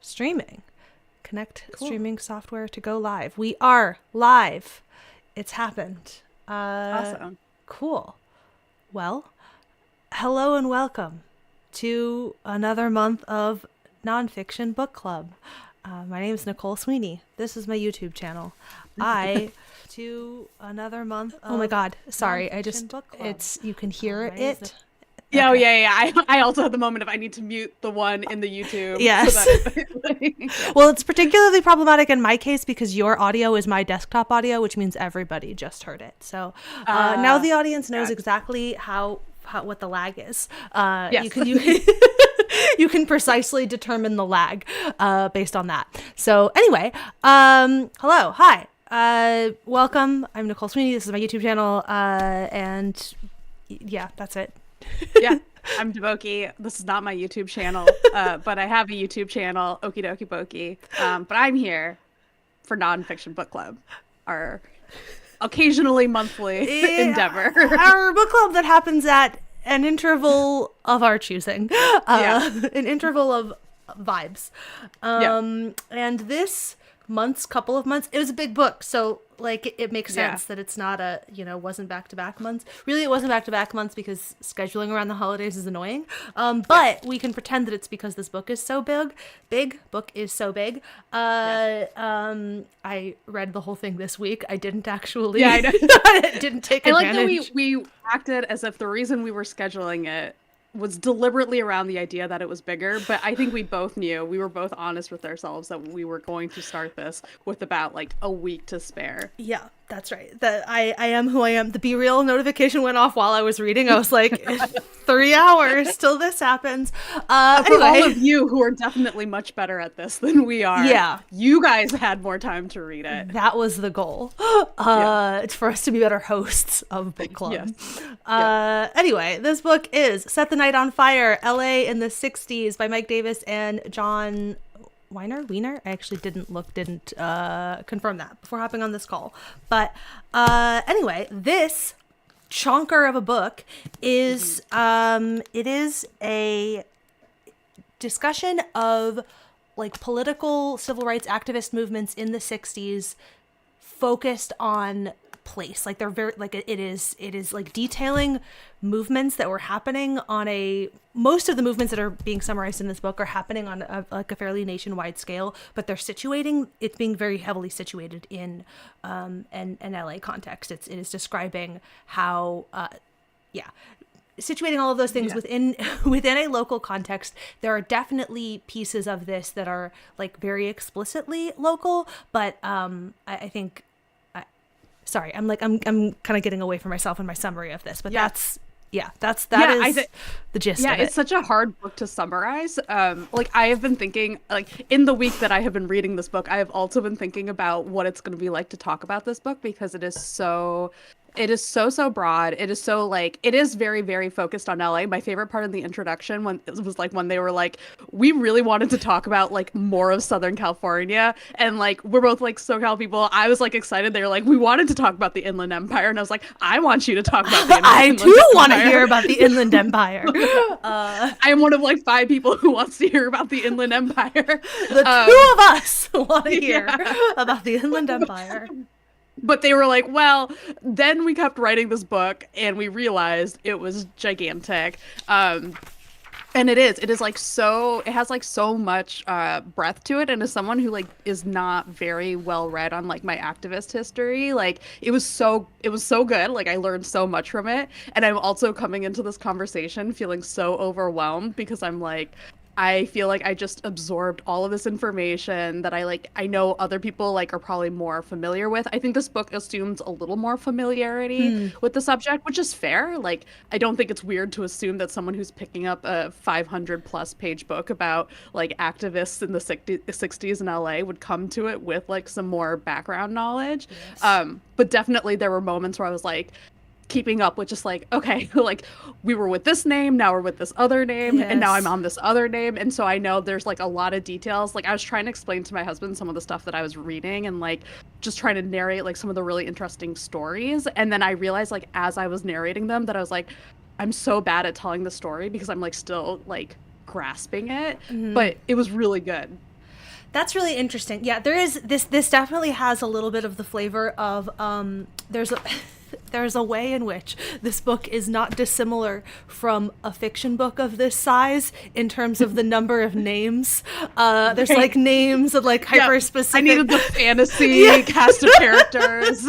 streaming. Connect streaming software to go live. We are live. It's happened. Awesome. Cool. Well, hello and welcome to another month of Nonfiction Book Club. My name is Nicole Sweeney. This is my YouTube channel. To another month. Oh my God! Sorry, you can hear it. Yeah, okay. Yeah. I also had the moment of I need to mute the one in the YouTube. Yes. Well, it's particularly problematic in my case because your audio is my desktop audio, which means everybody just heard it. So now the audience knows exactly how what the lag is. Yes. You can precisely determine the lag based on that. So anyway, hello, hi, welcome. I'm Nicole Sweeney. This is my YouTube channel, and yeah, that's it. Yeah, I'm Deboki. This is not my YouTube channel, but I have a YouTube channel, Okie Dokie Boki. But I'm here for Nonfiction Book Club, our occasionally monthly endeavor. Our book club that happens at an interval of our choosing, an interval of vibes. And this couple of months, it was a big book, so like it makes sense that it's not wasn't back-to-back months. Really, it wasn't back-to-back months because scheduling around the holidays is annoying, but we can pretend that it's because this book is so big. I read the whole thing this week. I didn't actually I know. Didn't take advantage. I like that we acted as if the reason we were scheduling it was deliberately around the idea that it was bigger, but I think we both knew, we were both honest with ourselves that we were going to start this with about like a week to spare. Yeah, that's right. That I am who I am. The Be Real notification went off while I was reading. I was like, 3 hours till this happens. For all of you who are definitely much better at this than we are, you guys had more time to read it. That was the goal. It's for us to be better hosts of book club. Yes. Anyway, this book is Set the Night on Fire, LA in the 60s by Mike Davis and John Wiener. I actually didn't confirm that before hopping on this call. But anyway, this chonker of a book is it is a discussion of like political civil rights activist movements in the 60s focused on place. Like they're very like it is like detailing movements that were happening on most of the movements that are being summarized in this book are happening on a fairly nationwide scale, but it's being very heavily situated in an LA context. It is describing how situating all of those things within a local context. There are definitely pieces of this that are like very explicitly local, but I think sorry, I'm kind of getting away from myself in my summary of this, but that's the gist of it. It's such a hard book to summarize. Like I have been thinking, like in the week that I have been reading this book, I have also been thinking about what it's going to be like to talk about this book because it is so broad. It is so like, it is very, very focused on LA. My favorite part of the introduction when they were like, we really wanted to talk about like more of Southern California. And like, we're both like SoCal people. I was like excited. They were like, we wanted to talk about the Inland Empire. And I was like, I want you to talk about the I too want to hear about the Inland Empire. I am one of like 5 people who wants to hear about the Inland Empire. The 2 of us want to hear about the Inland Empire. But they were like, well, then we kept writing this book and we realized it was gigantic. And it is like so, it has like so much breadth to it. And as someone who like is not very well read on like my activist history, like it was so good. Like I learned so much from it. And I'm also coming into this conversation feeling so overwhelmed because I'm like, I feel like I just absorbed all of this information that I know other people like are probably more familiar with. I think this book assumes a little more familiarity with the subject, which is fair. Like, I don't think it's weird to assume that someone who's picking up a 500+ page book about like activists in the 60s in LA would come to it with like some more background knowledge. Yes. But definitely there were moments where I was like, keeping up with just like, okay, like we were with this name, now we're with this other name, and now I'm on this other name. And so I know there's like a lot of details. Like I was trying to explain to my husband some of the stuff that I was reading and like just trying to narrate like some of the really interesting stories. And then I realized like as I was narrating them that I was like, I'm so bad at telling the story because I'm like still like grasping it, but it was really good. That's really interesting. Yeah, there is this definitely has a little bit of the flavor of there's a there's a way in which this book is not dissimilar from a fiction book of this size in terms of the number of names. There's like names and like hyper specific. I needed the fantasy cast of characters.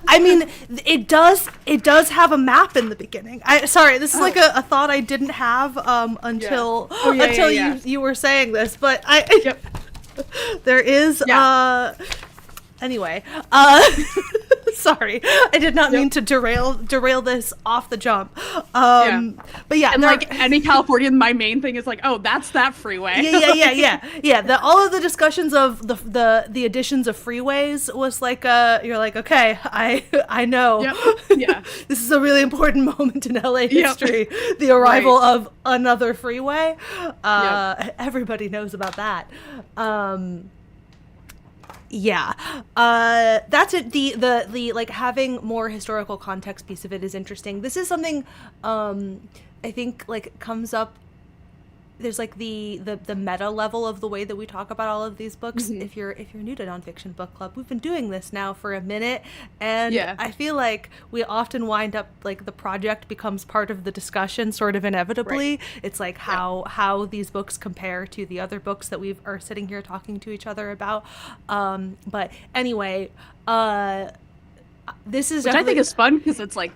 I mean, it does have a map in the beginning. Sorry, this is like a thought I didn't have until you were saying this, but there is anyway, sorry, I did not mean to derail this off the jump. But yeah, and like any Californian, my main thing is like, oh, that's that freeway. Yeah. All of the discussions of the additions of freeways was like, you're like, okay, I know. Yeah. This is a really important moment in LA history. The arrival of another freeway. Everybody knows about that. That's it. The like having more historical context piece of it is interesting. This is something I think like comes up. There's like the meta level of the way that we talk about all of these books. Mm-hmm. If you're new to Nonfiction Book Club, we've been doing this now for a minute, and I feel like we often wind up like the project becomes part of the discussion, sort of inevitably. Right. It's like how these books compare to the other books that we are sitting here talking to each other about. But anyway, this is which I think is fun because it's like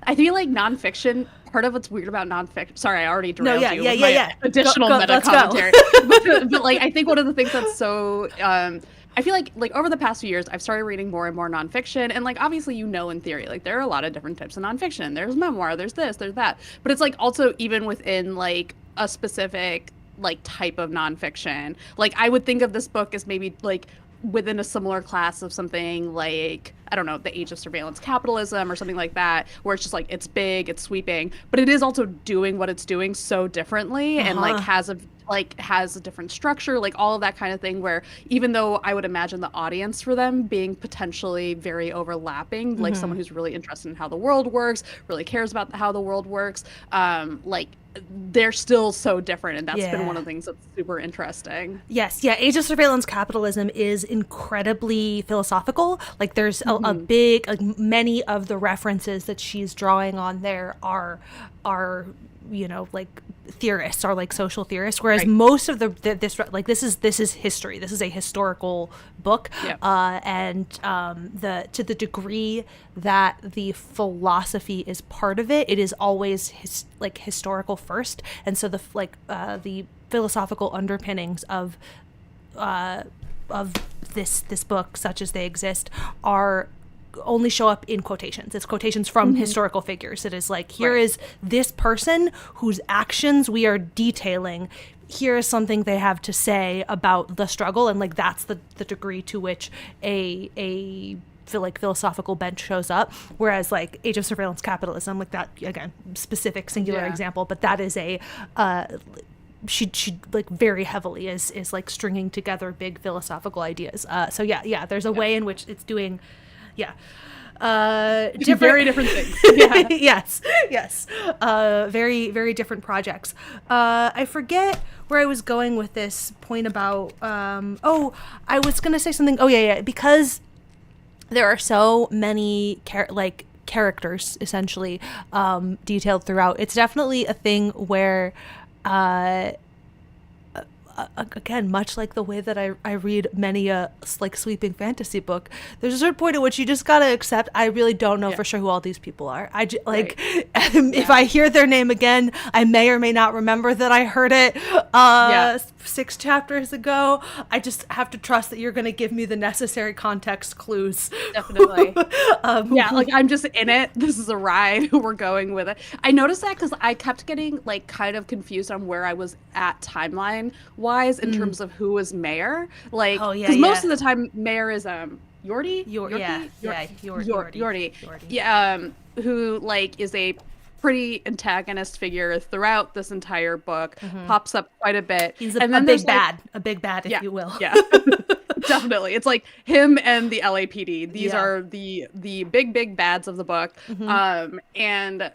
I feel like nonfiction. Part of what's weird about nonfiction. Sorry, I already derailed you with my additional meta commentary. but like, I think one of the things that's so, I feel like over the past few years, I've started reading more and more nonfiction, and like obviously in theory, like there are a lot of different types of nonfiction. There's memoir, there's this, there's that, but it's like also even within like a specific like type of nonfiction. Like I would think of this book as maybe like within a similar class of something like, I don't know, The Age of Surveillance Capitalism or something like that, where it's just like, it's big, it's sweeping, but it is also doing what it's doing so differently and like has a different structure, like all of that kind of thing, where even though I would imagine the audience for them being potentially very overlapping, like someone who's really interested in how the world works, really cares about how the world works, like they're still so different, and that's been one of the things that's super interesting. Yes, Age of Surveillance Capitalism is incredibly philosophical. Like there's a big, like many of the references that she's drawing on there are like theorists, are like social theorists, whereas most of this is history. This is a historical book, and to the degree that the philosophy is part of it, it is always historical first, and so the philosophical underpinnings of this book, such as they exist, are only show up in quotations. It's quotations from historical figures. It is like, here is this person whose actions we are detailing. Here is something they have to say about the struggle, and like that's the degree to which a philosophical bent shows up. Whereas like Age of Surveillance Capitalism, like that, again, specific singular example, but that is a she like very heavily is like stringing together big philosophical ideas. So there's a way in which it's doing very different things. yes very very different projects. I forget where I was going with this point about I was gonna say something because there are so many characters essentially detailed throughout. It's definitely a thing where again, much like the way that I read many a sweeping fantasy book, there's a certain point at which you just gotta accept I really don't know for sure who all these people are. If I hear their name again, I may or may not remember that I heard it 6 chapters ago. I just have to trust that you're gonna give me the necessary context clues. Definitely. Like I'm just in it. This is a ride. We're going with it. I noticed that because I kept getting like kind of confused on where I was at timeline wise in terms of who was mayor. Like, because most of the time mayor is Yordi. Yordi. Yeah, who like is a pretty antagonist figure throughout this entire book. Pops up quite a bit. He's a big bad, if you will. Yeah. Definitely. It's like him and the LAPD. These are the big bads of the book. And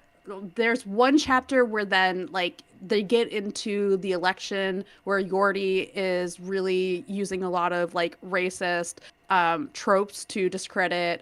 there's one chapter where then like they get into the election where Yordi is really using a lot of like racist tropes to discredit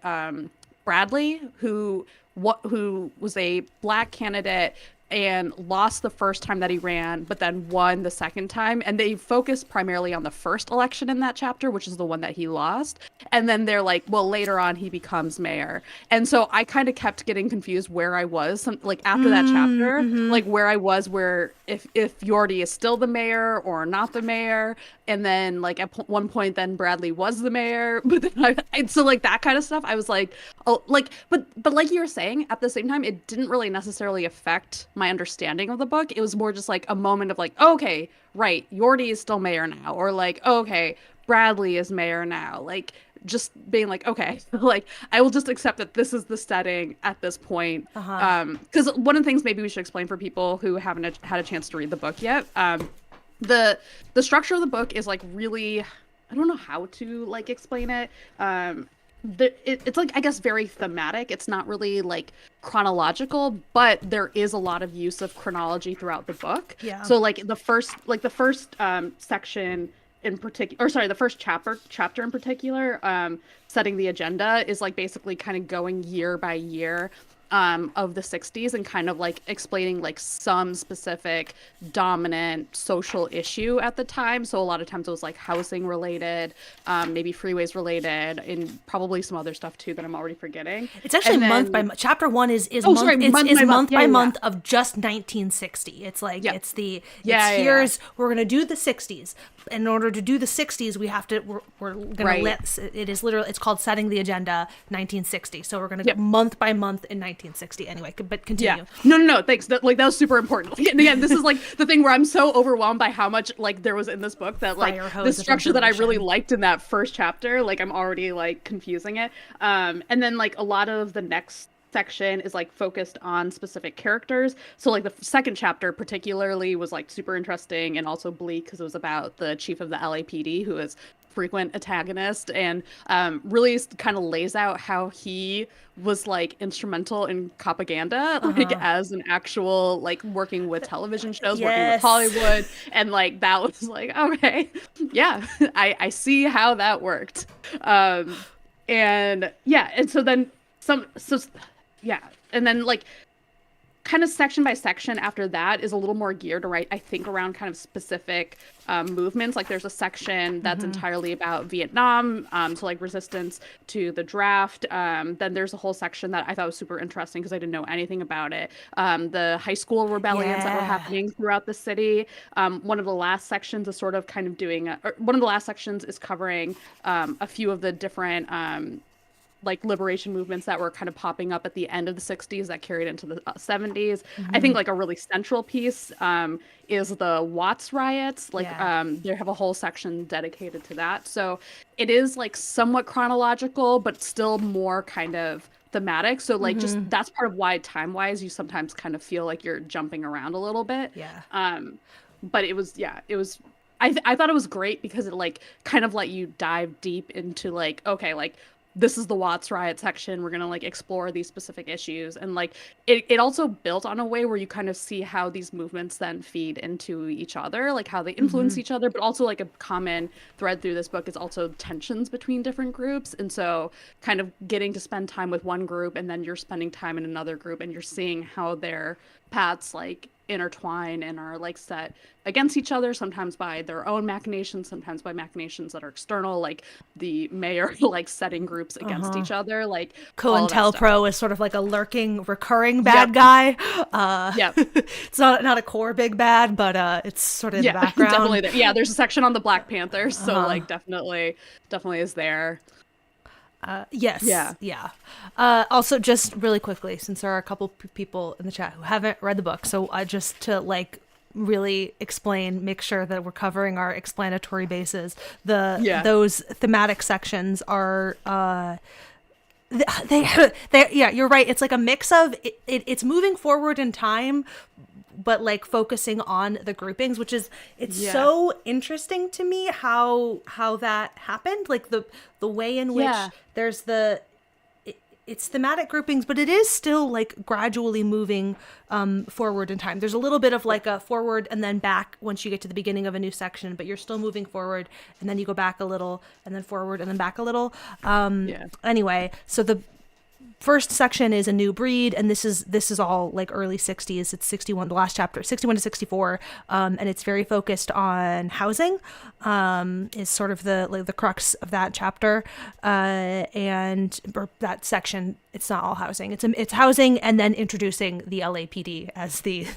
Bradley, who was a black candidate and lost the first time that he ran, but then won the second time. And they focus primarily on the first election in that chapter, which is the one that he lost. And then they're like, well, later on he becomes mayor. And so I kind of kept getting confused where I was, like after that chapter, like where I was, where if Yordi is still the mayor or not the mayor. And then like at one point, then Bradley was the mayor. But then so like that kind of stuff, I was like, oh, like, but like you were saying, at the same time, it didn't really necessarily affect my understanding of the book. It was more just like a moment of like, oh, okay, right, Yordi is still mayor now, or like, oh, okay, Bradley is mayor now. Like just being like, okay, like I will just accept that this is the setting at this point. Because one of the things maybe we should explain for people who haven't had a chance to read the book yet. The structure of the book is like really, I don't know how to like explain it. It's like, I guess, very thematic. It's not really like chronological, but there is a lot of use of chronology throughout the book. Yeah. So like the first section in particular, or sorry, the first chapter in particular, setting the agenda, is like basically kind of going year by year of the 60s and kind of like explaining like some specific dominant social issue at the time. So a lot of times it was like housing related, maybe freeways related, and probably some other stuff too that I'm already forgetting. It's actually month by month. Chapter 1 is month by month of just 1960. It's like here's we're gonna do the 60s. In order to do the 60s, we have to we're gonna let it is literally, it's called setting the agenda 1960. So we're gonna go month by month in 1960 anyway. But continue. Yeah. No, thanks. That was super important. Like, again, this is like the thing where I'm so overwhelmed by how much like there was in this book that like the structure that I really liked in that first chapter, like I'm already like confusing it. And then like a lot of the next section is like focused on specific characters. So like the second chapter particularly was like super interesting and also bleak because it was about the chief of the LAPD, who is frequent antagonist, and really kind of lays out how he was like instrumental in propaganda, like as an actual like working with television shows, working with Hollywood, and like that was like, okay, yeah, I see how that worked. And so then and then like kind of section by section after that is a little more geared to I think around kind of specific movements. Like there's a section that's entirely about Vietnam, so like resistance to the draft. Then there's a whole section that I thought was super interesting because I didn't know anything about it. The high school rebellions that were happening throughout the city. One of the last sections is sort of kind of one of the last sections is covering a few of the different like liberation movements that were kind of popping up at the end of the 60s that carried into the 70s. I think like a really central piece is the Watts riots. Like they have a whole section dedicated to that. So it is like somewhat chronological, but still more kind of thematic. So like just that's part of why time-wise you sometimes kind of feel like you're jumping around a little bit. But it was I thought it was great because it like kind of let you dive deep into like, okay, like this is the Watts riot section. We're going to like explore these specific issues. And like it also built on a way where you kind of see how these movements then feed into each other, like how they influence each other, but also like a common thread through this book is also tensions between different groups. And so kind of getting to spend time with one group and then you're spending time in another group and you're seeing how their paths like intertwine and are like set against each other, sometimes by their own machinations, sometimes by machinations that are external, like the mayor like setting groups against each other. Like COINTELPRO is sort of like a lurking, recurring bad guy. It's not a core big bad, but it's sort of in the background. Definitely there. Yeah, there's a section on the Black Panthers, so like definitely is there. Also, just really quickly, since there are a couple people in the chat who haven't read the book, so just to like really make sure that we're covering our explanatory bases. Those thematic sections are you're right. It's like a mix of it's moving forward in time, but like focusing on the groupings, which is so interesting to me how that happened. Like the way in which there's it's thematic groupings, but it is still like gradually moving forward in time. There's a little bit of like a forward and then back once you get to the beginning of a new section, but you're still moving forward, and then you go back a little and then forward and then back a little. Anyway, so the first section is a new breed, and this is all like early 60s. It's 61, the last chapter, 61 to 64, and it's very focused on housing. Is sort of the crux of that chapter, or that section. It's not all housing. It's housing, and then introducing the LAPD as the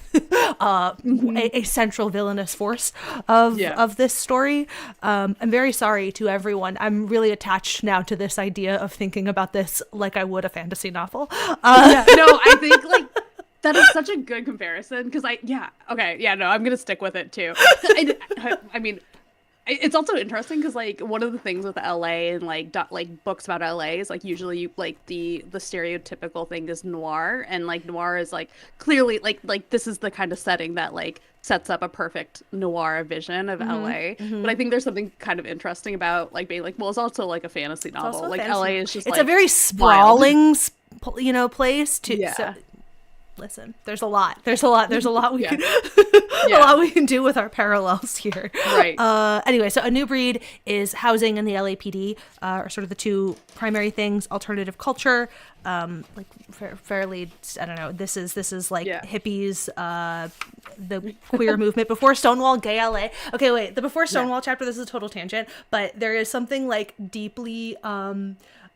a central villainous force of this story. I'm very sorry to everyone. I'm really attached now to this idea of thinking about this like I would a fantasy novel. I think like that is such a good comparison, because I'm gonna stick with it too. I mean, it's also interesting because like one of the things with LA and like books about LA is like usually like the stereotypical thing is noir, and like noir is like clearly like this is the kind of setting that like sets up a perfect noir vision of LA. But I think there's something kind of interesting about like being like, well, it's also like a fantasy novel. Like LA is just it's like a very sprawling place to. Yeah. So, listen, there's a lot we can a lot we can do with our parallels here. Right. Anyway, so a new breed is housing and the LAPD are sort of the two primary things. Alternative culture, like fairly, I don't know. This is like hippies, the queer movement before Stonewall, gay LA. Okay, wait, the before Stonewall chapter. This is a total tangent, but there is something like deeply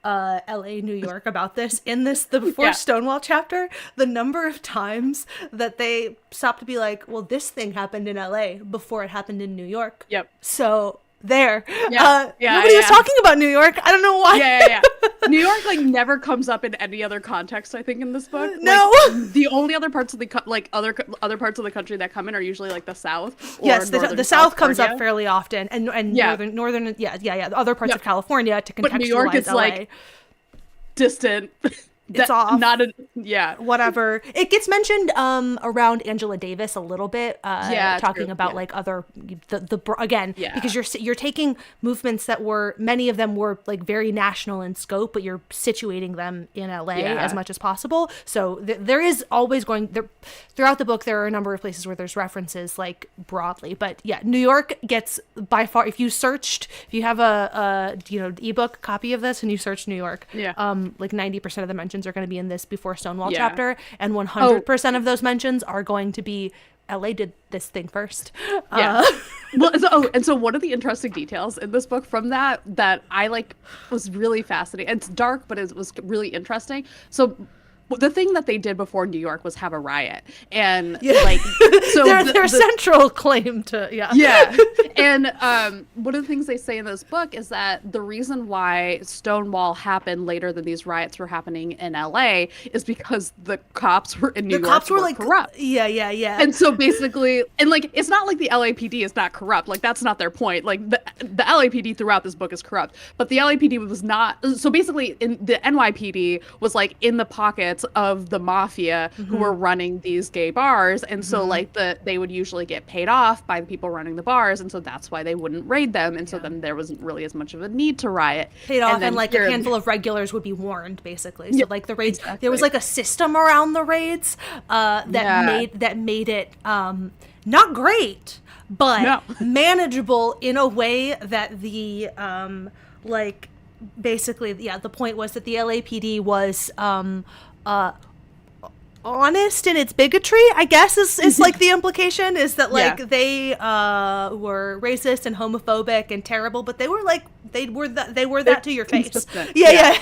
LA, New York about this. In the before Stonewall chapter, the number of times that they stop to be like, well, this thing happened in LA before it happened in New York. Yep. So there. Nobody was talking about New York. I don't know why. New York like never comes up in any other context, I think, in this book. No. Like, the only other parts of the other parts of the country that come in are usually like the South. Or yes, the South comes up fairly often, and northern other parts of California to contextualize. But New York is LA. Like distant. It's off. Whatever. It gets mentioned around Angela Davis a little bit. Talking about like other because you're taking movements that were, many of them were like very national in scope, but you're situating them in LA as much as possible. So there is always throughout the book there are a number of places where there's references like broadly, but New York gets by far. If you have a ebook copy of this and you search New York, like 90% of the mentions are going to be in this before Stonewall chapter, and 100% of those mentions are going to be LA did this thing first. So one of the interesting details in this book from that I like was really fascinating. It's dark, but it was really interesting. So the thing that they did before New York was have a riot, and like so their central claim to and one of the things they say in this book is that the reason why Stonewall happened later than these riots were happening in LA is because the cops were in New York. The cops were like corrupt. And so basically, and like it's not like the LAPD is not corrupt. Like that's not their point. Like the LAPD throughout this book is corrupt, but the LAPD was not. So basically, in the NYPD was like in the pockets of the mafia who were running these gay bars, and so like they would usually get paid off by the people running the bars, and so that's why they wouldn't raid them, and so then there wasn't really as much of a need to riot. Paid off, and like a handful of regulars would be warned, basically. So like the raids, there was like a system around the raids that made it not great, but manageable in a way that the basically the point was that the LAPD was honest in its bigotry, I guess is like the implication is that like they were racist and homophobic and terrible, but they were that to your face.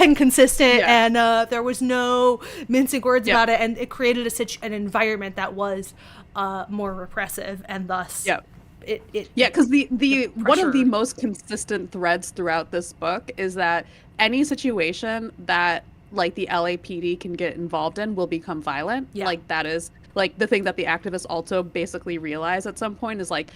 And consistent, and there was no mincing words about it, and it created an environment that was more repressive, and thus because the one of the most consistent threads throughout this book is that any situation that like the LAPD can get involved in will become violent. Like that is like the thing that the activists also basically realize at some point is like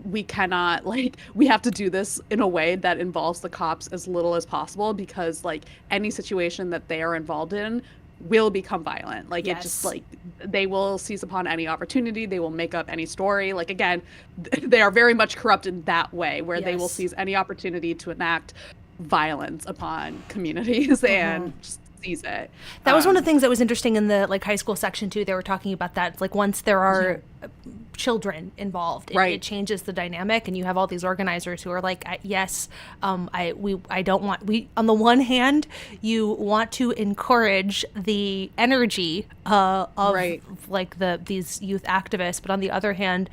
we cannot, like we have to do this in a way that involves the cops as little as possible, because like any situation that they are involved in will become violent. Like it just like they will seize upon any opportunity, they will make up any story. Like again, they are very much corrupt in that way, where they will seize any opportunity to enact violence upon communities and just sees it. That was one of the things that was interesting in the like high school section too. They were talking about that, like once there are children involved, it changes the dynamic, and you have all these organizers who are like, yes, I don't want, on the one hand, you want to encourage the energy of like these youth activists, but on the other hand,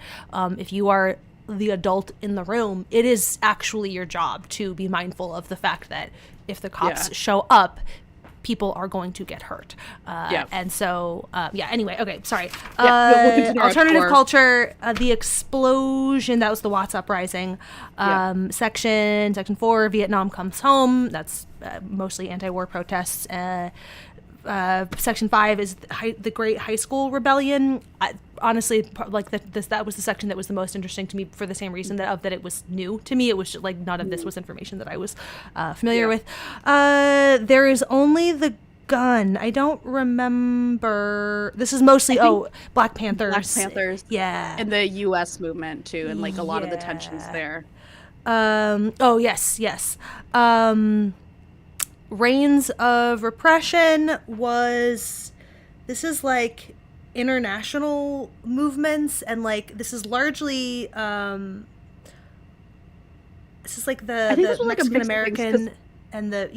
if you are the adult in the room, it is actually your job to be mindful of the fact that if the cops show up, people are going to get hurt. And so, anyway, okay, sorry. We'll Alternative culture, the explosion, that was the Watts Uprising. Section 4, Vietnam comes home. That's mostly anti-war protests. Section 5 is the Great High School Rebellion. Honestly, like that was the section that was the most interesting to me for the same reason that it was new to me. It was like none of this was information that I was familiar with. There is only the gun. I don't remember. This is mostly Black Panthers. And the U.S. movement too, and like a lot of the tensions there. Yes. Reigns of Repression this is like international movements, and like this is largely this is like the Mexican American and the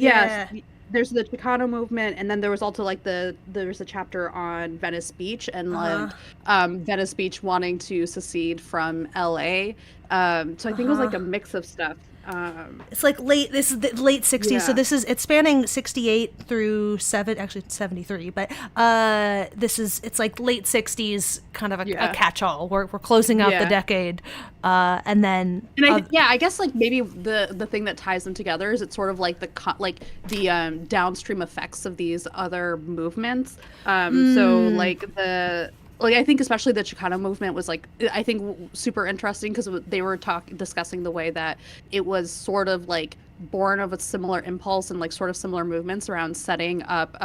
there's the Chicano movement, and then there was also like there's a chapter on Venice Beach and Venice Beach wanting to secede from LA. So I think it was like a mix of stuff. It's like this is the late 60s, so it's spanning 68 through 73, but it's like late 60s, kind of a catch-all. We're closing out the decade, and I guess like maybe the thing that ties them together is it's sort of like the downstream effects of these other movements. So like I think especially the Chicano movement was like, I think super interesting because they were discussing the way that it was sort of like born of a similar impulse and like sort of similar movements around setting up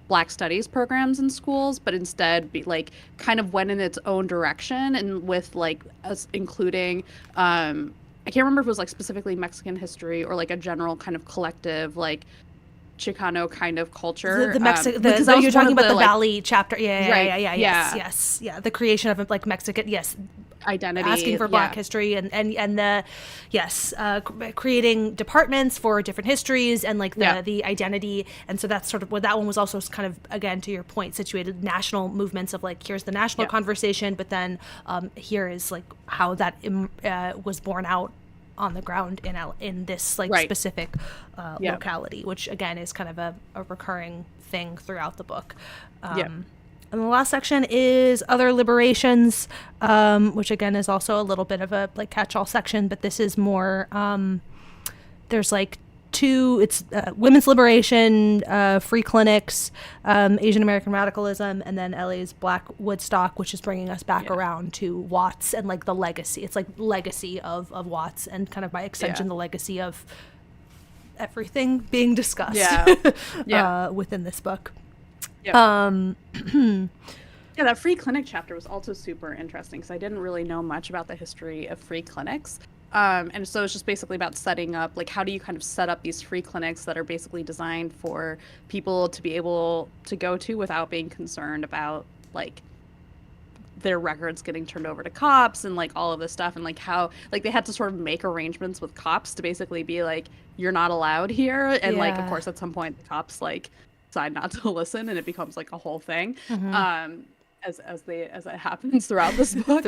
Black studies programs in schools, but instead like kind of went in its own direction, and with like us including I can't remember if it was like specifically Mexican history or like a general kind of collective like Chicano kind of culture. You're talking about the Valley chapter. Yes. The creation of like Mexican, identity, asking for Black history and the creating departments for different histories and like the identity. And so that's sort of what that one was also kind of, again, to your point, situated national movements of like, here's the national conversation, but then here is like how that was born out on the ground in this like specific locality, which again is kind of a recurring thing throughout the book. And the last section is other liberations, which again is also a little bit of a like catch-all section, but this is more there's like it's women's liberation, free clinics, Asian American radicalism, and then LA's Black Woodstock, which is bringing us back around to Watts and like the legacy. It's like legacy of Watts, and kind of by extension the legacy of everything being discussed within this book. That free clinic chapter was also super interesting because I didn't really know much about the history of free clinics. And so it's just basically about setting up, like, how do you kind of set up these free clinics that are basically designed for people to be able to go to without being concerned about, like, their records getting turned over to cops and, like, all of this stuff. And, like, how, like, they had to sort of make arrangements with cops to basically be like, you're not allowed here. And, like, of course, at some point, the cops, like, decide not to listen, and it becomes, like, a whole thing. As it happens throughout this book.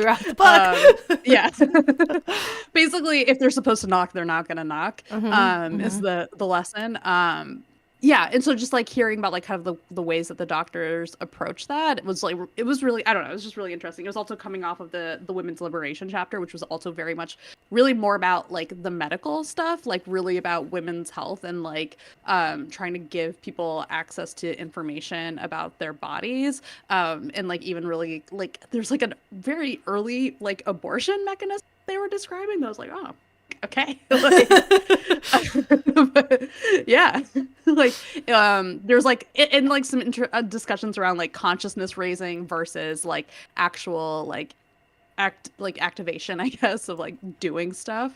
Basically, if they're supposed to knock, they're not gonna knock. Is the lesson. And so just like hearing about like kind of the ways that the doctors approach that, it was really, I don't know, it was just really interesting. It was also coming off of the women's liberation chapter, which was also very much really more about like the medical stuff, like really about women's health and like trying to give people access to information about their bodies, and like even really like there's like a very early like abortion mechanism they were describing that I was like, oh, okay. Like, there's like in like some discussions around like consciousness raising versus like actual like activation, I guess, of like doing stuff.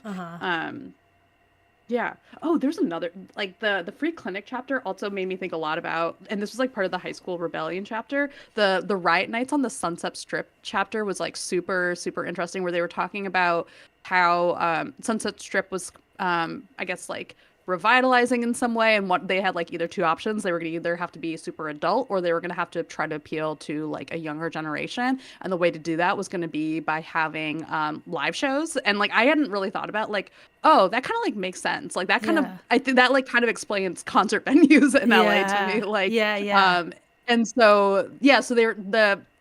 Yeah. Oh, there's another, like the free clinic chapter also made me think a lot about, and this was like part of the high school rebellion chapter. The riot nights on the Sunset Strip chapter was like super interesting, where they were talking about how Sunset Strip was I guess like revitalizing in some way, and what they had like either two options. They were going to either have to be super adult, or they were going to have to try to appeal to like a younger generation, and the way to do that was going to be by having live shows. And like I hadn't really thought about like, oh, that kind of like makes sense. Like that kind of, Yeah. I think that like kind of explains concert venues in LA to me. Yeah. Like, Yeah. and so yeah, so they're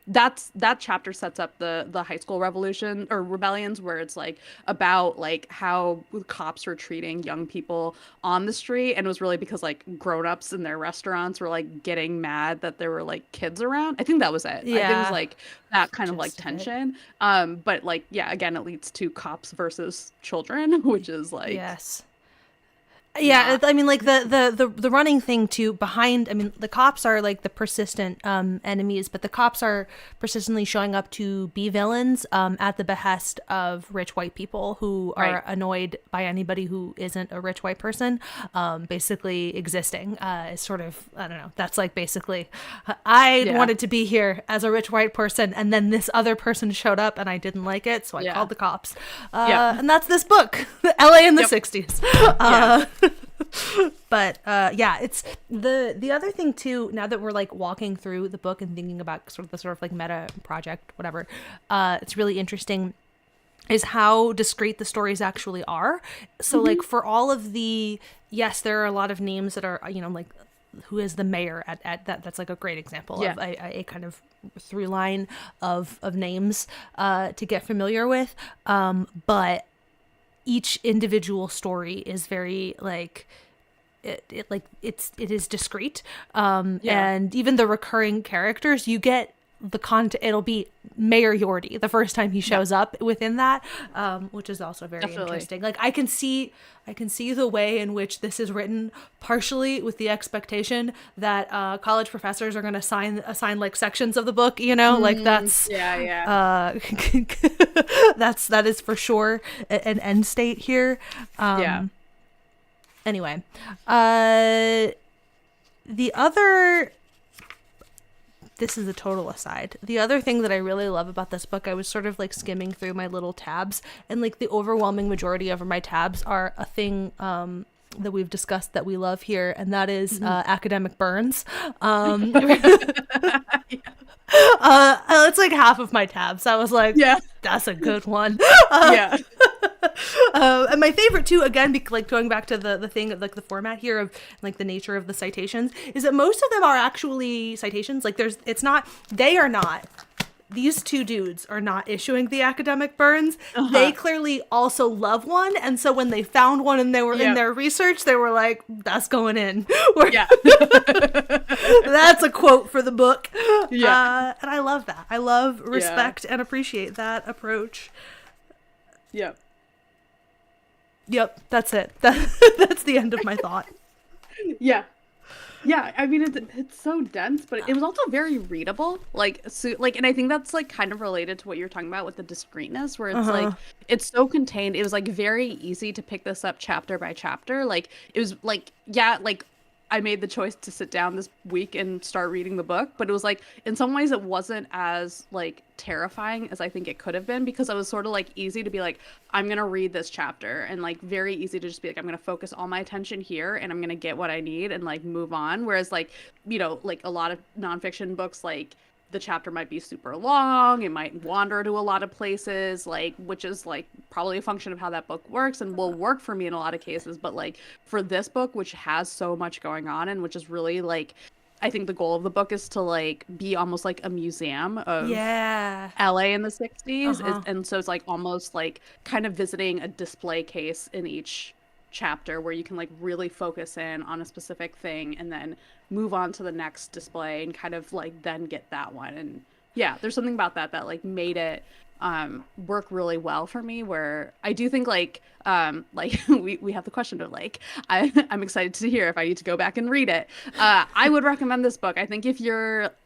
that chapter sets up the high school revolution or rebellions, where it's like about like how cops were treating young people on the street, and it was really because like grown-ups in their restaurants were like getting mad that there were like kids around. I think that was it. I think it was Yeah. like that kind of like Just a bit. tension. But like yeah, again, it leads to cops versus children, which is like Yes. Yeah, not I mean, like the running thing too behind. I mean, the cops are like the persistent enemies, but the cops are persistently showing up to be villains at the behest of rich white people who are right. annoyed by anybody who isn't a rich white person, basically existing. Is sort of, I don't know. That's like basically, I Yeah. wanted to be here as a rich white person, and then this other person showed up, and I didn't like it, so I Yeah. called the cops. Yeah. And that's this book, LA in the Yep. 60s. Yeah. But yeah, it's the other thing too, now that we're like walking through the book and thinking about sort of like meta project, whatever, it's really interesting is how discrete the stories actually are. So like for all of the, yes, there are a lot of names that are, you know, like who is the mayor at that, that's like a great example Yeah. of a kind of through line of names to get familiar with, but each individual story is very like it is discreet, Yeah. and even the recurring characters, you get the content. It'll be Mayor Yordi the first time he shows up within that, which is also very Definitely. interesting. Like I can see the way in which this is written, partially with the expectation that college professors are going to assign like sections of the book, you know, like that's Yeah. that is for sure an end state here. Yeah. Anyway, the other, this is a total aside. The other thing that I really love about this book, I was sort of like skimming through my little tabs, and like the overwhelming majority of my tabs are a thing that we've discussed that we love here, and that is academic burns. It's like half of my tabs. I was like, Yeah. that's a good one. Yeah. And my favorite too, again, like going back to the thing of like the format here of like the nature of the citations, is that most of them are actually citations. Like they are not. These two dudes are not issuing the academic burns. They clearly also love one, and so when they found one and they were in their research, they were like, "That's going in." Yeah. That's a quote for the book. Yeah. And I love that. I love, respect, and appreciate that approach. Yeah. Yep, that's it. That's the end of my thought. Yeah. Yeah, I mean it's so dense, but it was also very readable. Like so, like, and I think that's like kind of related to what you're talking about with the discreteness, where it's like it's so contained. It was like very easy to pick this up chapter by chapter. Like it was like, yeah, like I made the choice to sit down this week and start reading the book, but it was like in some ways it wasn't as like terrifying as I think it could have been, because I was sort of like easy to be like, I'm gonna read this chapter, and like very easy to just be like, I'm gonna focus all my attention here and I'm gonna get what I need and like move on. Whereas like, you know, like a lot of nonfiction books, like the chapter might be super long, it might wander to a lot of places, like, which is like probably a function of how that book works and will work for me in a lot of cases. But like for this book, which has so much going on, and which is really like, I think the goal of the book is to like be almost like a museum of LA in the 60s. And so it's like almost like kind of visiting a display case in each chapter, where you can like really focus in on a specific thing and then move on to the next display and kind of like then get that one. And yeah, there's something about that like made it work really well for me, where I do think we have the question of like, I'm excited to hear if I need to go back and read it. I would recommend this book. I think if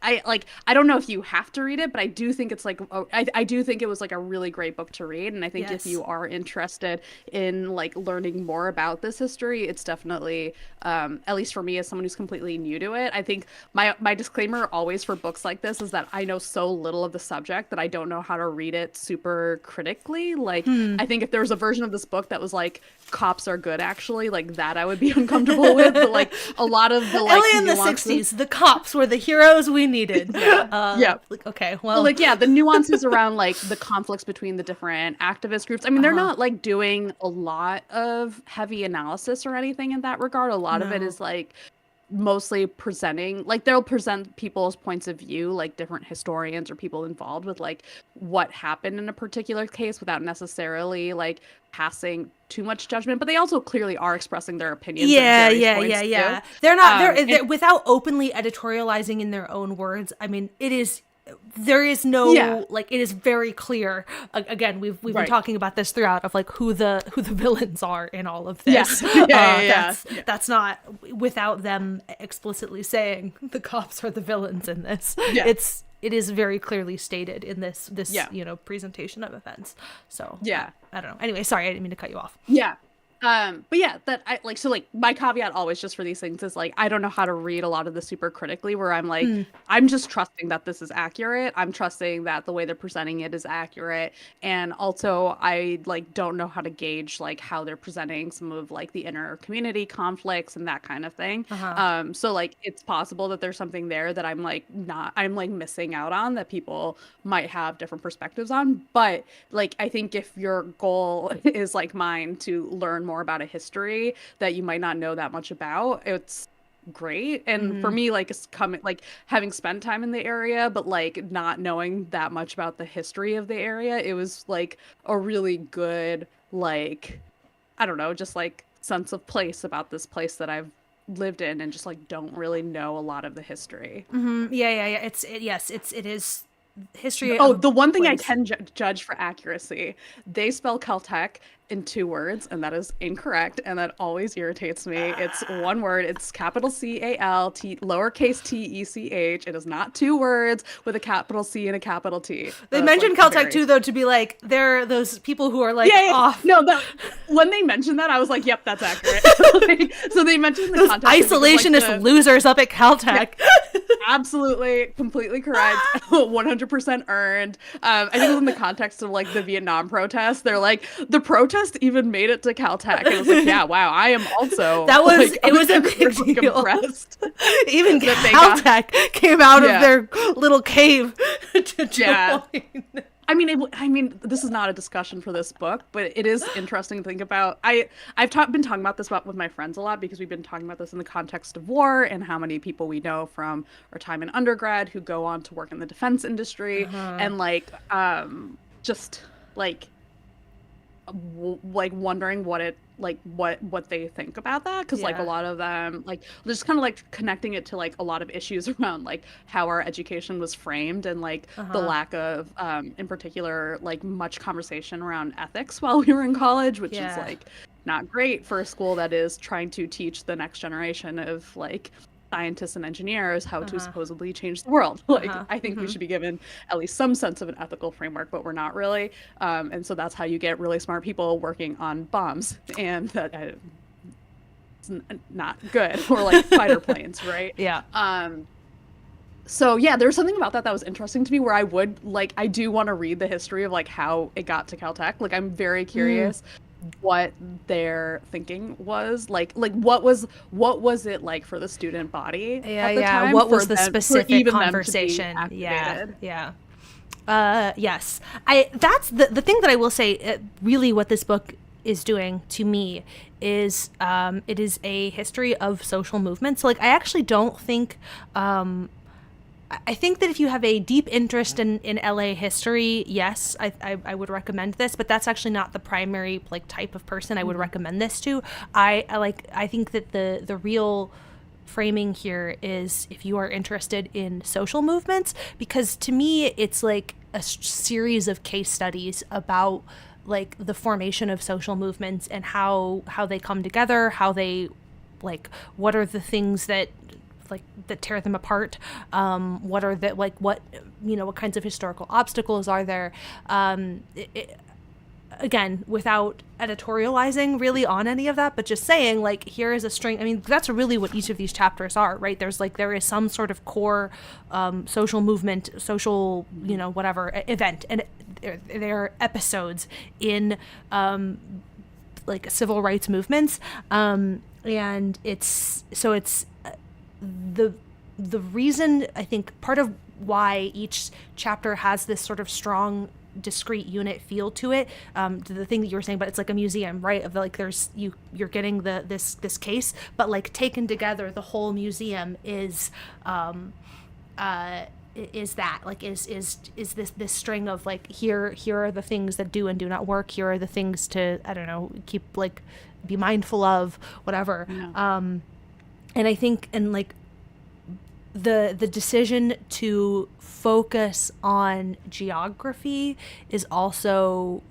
I don't know if you have to read it, but I do think it's like, I do think it was like a really great book to read. And I think if you are interested in like learning more about this history, it's definitely, at least for me as someone who's completely new to it, I think my disclaimer always for books like this is that I know so little of the subject that I don't know how to read it super critically. Like, I think if there was a version of this book that was like cops are good, actually, like that I would be uncomfortable with, but like a lot of the like LA in the 60s, the cops were the heroes we needed. Like, okay, well, like, yeah, the nuances around like the conflicts between the different activist groups, I mean, they're not like doing a lot of heavy analysis or anything in that regard. A lot of it is like mostly presenting, like they'll present people's points of view, like different historians or people involved with like what happened in a particular case without necessarily like passing too much judgment, but they also clearly are expressing their opinions. Yeah. They're not they're without openly editorializing in their own words. I mean, there is no like, it is very clear. Again, we've been talking about this throughout of like who the villains are in all of this. That's not without them explicitly saying the cops are the villains in this. It is very clearly stated in this presentation of events. So I don't know. Anyway, sorry, I didn't mean to cut you off. But yeah, that I like, so like my caveat always just for these things is like, I don't know how to read a lot of this super critically, where I'm like, I'm just trusting that this is accurate. I'm trusting that the way they're presenting it is accurate. And also I like don't know how to gauge like how they're presenting some of like the inner community conflicts and that kind of thing. So like it's possible that there's something there that I'm like missing out on that people might have different perspectives on. But like, I think if your goal is like mine to learn more about a history that you might not know that much about, it's great. And for me, like, it's coming like having spent time in the area but like not knowing that much about the history of the area, it was like a really good, like, I don't know, just like sense of place about this place that I've lived in and just like don't really know a lot of the history. It is history. The one thing I can judge for accuracy, they spell Caltech in 2 words, and that is incorrect, and that always irritates me. It's one word. It's capital CALT, lowercase TECH. It is not 2 words with a capital C and a capital T. They mentioned like, Caltech too, though, to be like, they're those people who are like off. No, when they mentioned that, I was like, yep, that's accurate. Like, so they mentioned the those context isolationist like losers up at Caltech. Yeah, absolutely, completely correct. 100% earned. I think it was in the context of like the Vietnam protests. They're like, the protest even made it to Caltech. And it was like, yeah, wow, I am also that was like, it was a big deal. Impressed. Even Caltech came out of their little cave to join. I mean, this is not a discussion for this book, but it is interesting to think about. I've been talking about this with my friends a lot because we've been talking about this in the context of war and how many people we know from our time in undergrad who go on to work in the defense industry and like just like wondering what it like what they think about that, because like a lot of them like just kind of like connecting it to like a lot of issues around like how our education was framed and like the lack of in particular like much conversation around ethics while we were in college, which is like not great for a school that is trying to teach the next generation of like scientists and engineers how to supposedly change the world. Like I think we should be given at least some sense of an ethical framework, but we're not really. And so that's how you get really smart people working on bombs, and that it's not good, or like fighter planes, right? So yeah, there was something about that was interesting to me, where I do want to read the history of like how it got to Caltech. Like I'm very curious what their thinking was like what was it like for the student body at the time, what was the specific conversation. Yes, that's the thing that I will say, really what this book is doing to me is it is a history of social movements. Like I actually don't think I think that if you have a deep interest in LA history, yes, I would recommend this, but that's actually not the primary like type of person I would recommend this to. I think that the real framing here is if you are interested in social movements, because to me it's like a series of case studies about like the formation of social movements and how they come together, how they like what are the things that like that tear them apart, what are the like what what kinds of historical obstacles are there, again, without editorializing really on any of that, but just saying like here is a string. I mean, that's really what each of these chapters are, right? There is some sort of core social movement, social whatever event, and there are episodes in like civil rights movements, and it's the reason, I think, part of why each chapter has this sort of strong discrete unit feel to it, the thing that you were saying, but it's like a museum, right? Of like there's you're getting this case, but like taken together, the whole museum is that like is this string of like here are the things that do and do not work, here are the things to, I don't know, keep like be mindful of, whatever. And I think, and like the decision to focus on geography is also,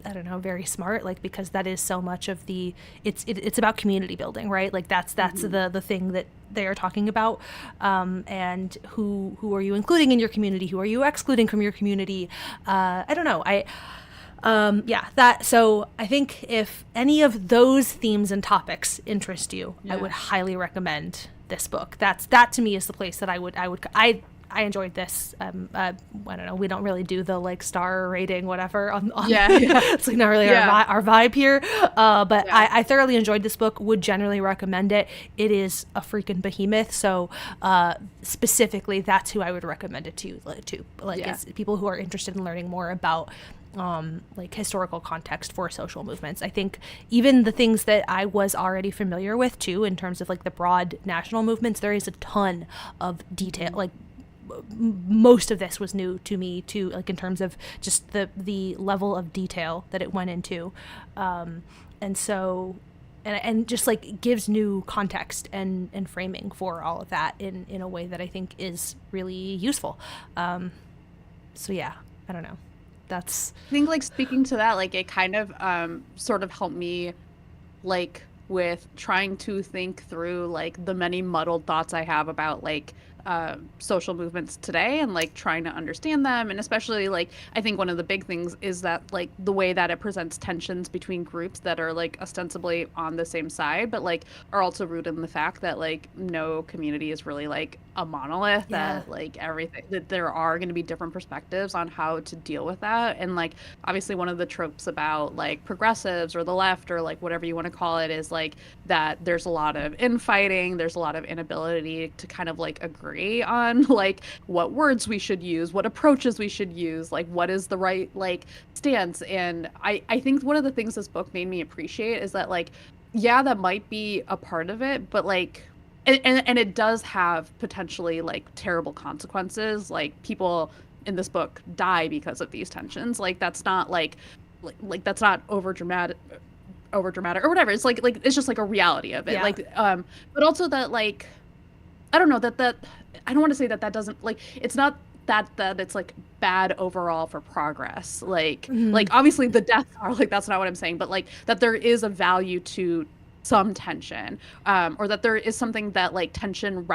I don't know, very smart, like because that is so much of the it's about community building, right? Like that's the thing that they are talking about, and who are you including in your community, who are you excluding from your community. I don't know, so I think if any of those themes and topics interest you, I would highly recommend this book. That to me is the place that I enjoyed this. I don't know, we don't really do the like star rating whatever on it's like not really our vibe here, but I thoroughly enjoyed this book, would generally recommend it. It is a freaking behemoth, so specifically that's who I would recommend it to it's people who are interested in learning more about like historical context for social movements. I think even the things that I was already familiar with too, in terms of like the broad national movements, there is a ton of detail. Like most of this was new to me too, like in terms of just the level of detail that it went into, and so and just like gives new context and framing for all of that in a way that I think is really useful. So yeah, I don't know. That's, I think like speaking to that, like it kind of sort of helped me like with trying to think through like the many muddled thoughts I have about like social movements today and like trying to understand them. And especially like I think one of the big things is that like the way that it presents tensions between groups that are like ostensibly on the same side but like are also rooted in the fact that like no community is really like a monolith, that like everything, that there are going to be different perspectives on how to deal with that. And like obviously one of the tropes about like progressives or the left or like whatever you want to call it is like that there's a lot of infighting, there's a lot of inability to kind of like agree on like what words we should use, what approaches we should use, like what is the right like stance. And I think one of the things this book made me appreciate is that like that might be a part of it, but like and it does have potentially like terrible consequences, like people in this book die because of these tensions. Like that's not like that's not over dramatic or whatever. It's like it's just like a reality of it. Like but also that like I don't know, that I don't want to say that doesn't like, it's not that it's like bad overall for progress, like like obviously the deaths are like, that's not what I'm saying, but like that there is a value to some tension, or that there is something that like tension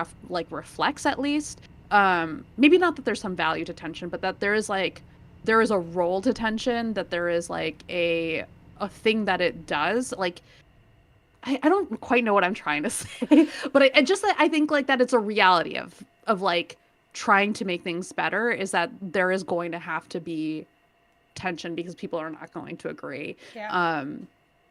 reflects at least, maybe not that there's some value to tension, but that there is a role to tension, that there is like a thing that it does. Like I don't quite know what I'm trying to say, but I think like that it's a reality of like trying to make things better, is that there is going to have to be tension because people are not going to agree.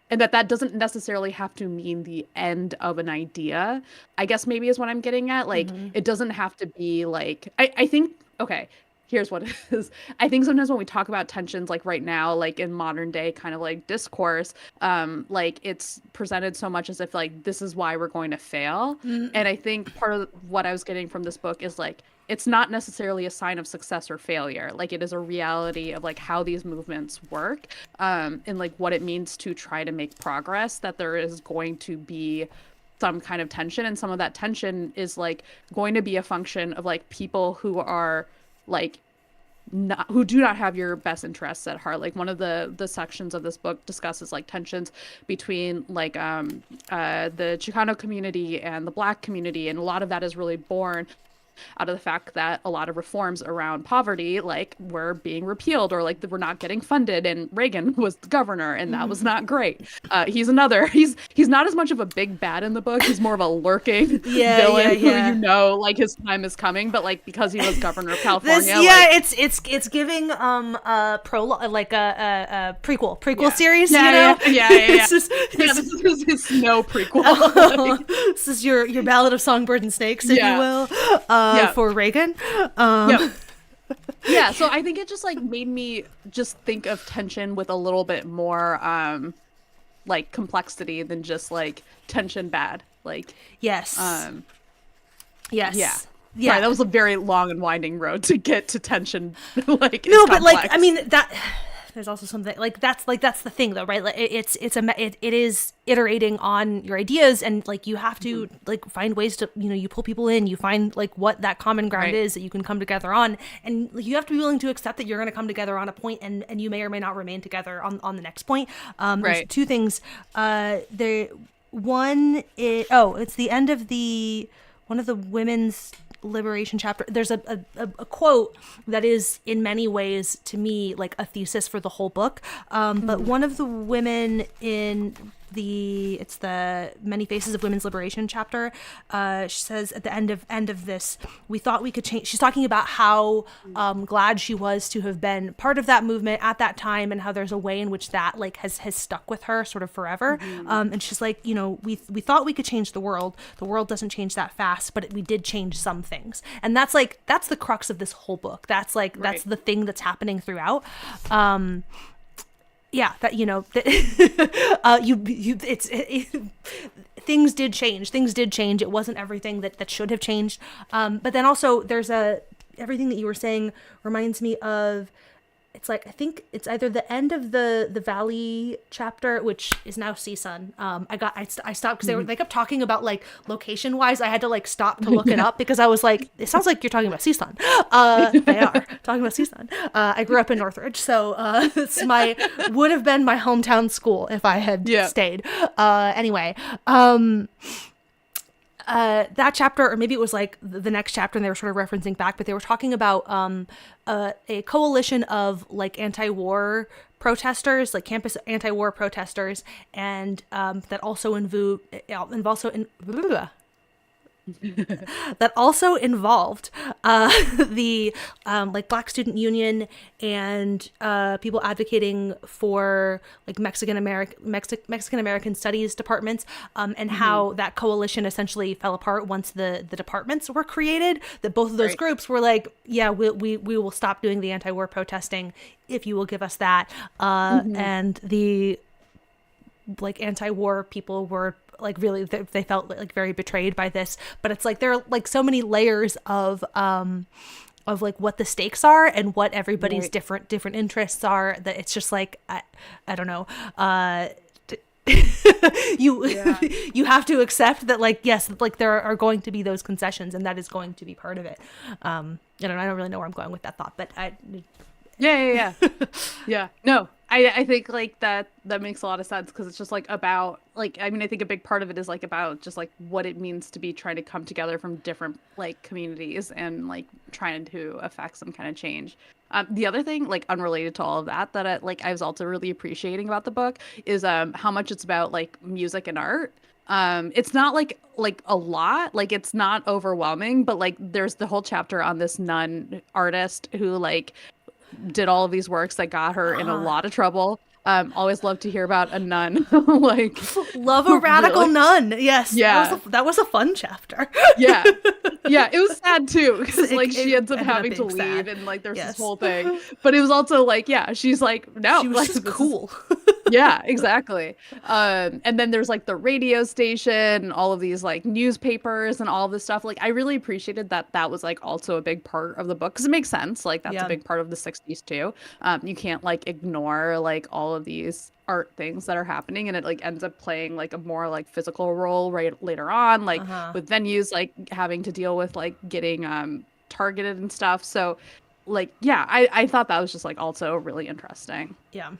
And that doesn't necessarily have to mean the end of an idea, I guess maybe is what I'm getting at. Like it doesn't have to be like, I think, okay, here's what it is. I think sometimes when we talk about tensions, like right now, like in modern day kind of like discourse, like it's presented so much as if like this is why we're going to fail. And I think part of what I was getting from this book is like it's not necessarily a sign of success or failure. Like it is a reality of like how these movements work, and like what it means to try to make progress, that there is going to be some kind of tension, and some of that tension is like going to be a function of like people who are like who do not have your best interests at heart. Like one of the sections of this book discusses like tensions between like the Chicano community and the Black community, and a lot of that is really born out of the fact that a lot of reforms around poverty like were being repealed, or like we're not getting funded, and Reagan was the governor, and that was not great. He's not as much of a big bad in the book. He's more of a lurking villain who like his time is coming, but like because he was governor of California, it's giving prologue, like a prequel series, It's just, this is his Snow prequel. This is your Ballad of Songbird and Snakes, if you will. For Reagan. Yeah, so I think it just like made me just think of tension with a little bit more like complexity than just like tension bad. Like yes. Yeah. Sorry, that was a very long and winding road to get to tension. Like no, but like I mean that there's also something like that's the thing though, right? Like it is iterating on your ideas, and like you have to like find ways to, you pull people in, you find like what that common ground is that you can come together on, and like, you have to be willing to accept that you're going to come together on a point, and you may or may not remain together on the next point. There's two things. One is it's the end of one of the women's liberation chapter. There's a quote that is in many ways to me like a thesis for the whole book, but one of the women in the Many Faces of Women's Liberation chapter, she says at the end of this, we thought we could change. She's talking about how glad she was to have been part of that movement at that time, and how there's a way in which that like has stuck with her sort of forever. And she's like, we thought we could change the world. The world doesn't change that fast, but we did change some things, and that's the crux of this whole book. That's that's the thing that's happening throughout. Things did change. It wasn't everything that should have changed. But then also there's everything that you were saying reminds me of, it's like, I think it's either the end of the Valley chapter, which is now CSUN. I stopped because they kept talking about like location wise. I had to like stop to look it up because I was like, it sounds like you're talking about CSUN. They are talking about CSUN. I grew up in Northridge, so it's would have been my hometown school if I had stayed. Anyway, that chapter, or maybe it was like the next chapter, and they were sort of referencing back, but they were talking about a coalition of like anti-war protesters, like campus anti-war protesters, and that also involved the like Black Student Union and people advocating for like Mexican American studies departments, and how that coalition essentially fell apart once the departments were created. That both of those groups were like, yeah, we will stop doing the anti-war protesting if you will give us that. And the like anti-war people were like really they felt like very betrayed by this, but it's like there are like so many layers of like what the stakes are and what everybody's different interests are, that it's just like I don't know, you have to accept that like, yes, like there are going to be those concessions, and that is going to be part of it. I don't really know where I'm going with that thought, but yeah. No, I think like that makes a lot of sense, because it's just like about like, I mean, I think a big part of it is like about just like what it means to be trying to come together from different like communities and like trying to affect some kind of change. The other thing, like unrelated to all of that I was also really appreciating about the book is how much it's about like music and art. It's not like a lot, like it's not overwhelming, but like there's the whole chapter on this nun artist who like did all of these works that got her in a lot of trouble. Always love to hear about a nun. Like love a radical nun. Yes. Yeah. That was a fun chapter. Yeah. It was sad too, because like she ends up having to leave, and like there's this whole thing. But it was also like, she's like, no, she was like, just cool. Yeah, exactly. And then there's like the radio station and all of these like newspapers and all of this stuff. Like I really appreciated that that was like also a big part of the book because it makes sense. Like that's a Yeah. big part of the 60s too. You can't like ignore like all of these art things that are happening and it like ends up playing like a more like physical role right later on, like Uh-huh. with venues like having to deal with like getting targeted and stuff. So like yeah, I thought that was just like also really interesting. Yeah.